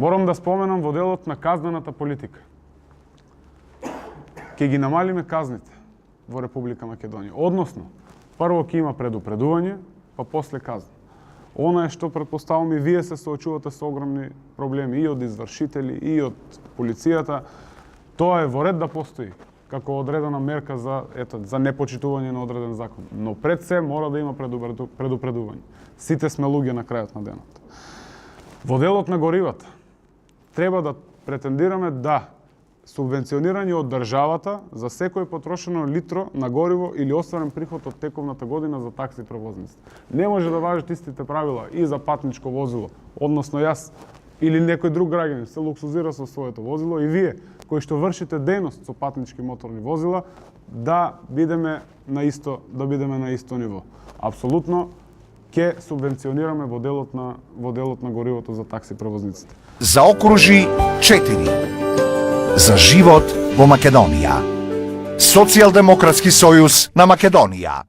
Морам да споменам во делот на казнената политика. Ќе ги намалиме казните во Република Македонија. Односно, прво ќе има предупредување, па после казна. Она е што претпоставувам и вие се соочувате со огромни проблеми и од извршители, и од полицијата. Тоа е во ред да постои како одредена мерка за непочитување на одреден закон. Но пред се мора да има предупредување. Сите сме луѓе на крајот на денот. Во делот на горивата треба да претендираме да субвенционирање од државата за секој потрошено литро на гориво или остварен приход од тековната година за такси превозници. Не може да важат истите правила и за патничко возило, односно јас или некој друг граѓанин се луксузира со своето возило и вие кои што вршите дејност со патнички моторни возила да бидеме на исто ниво. Апсолутно ќе субвенционираме во делот на горивото за такси превозниците. Заокружи 4. За живот во Македонија. Социјалдемократски сојуз на Македонија.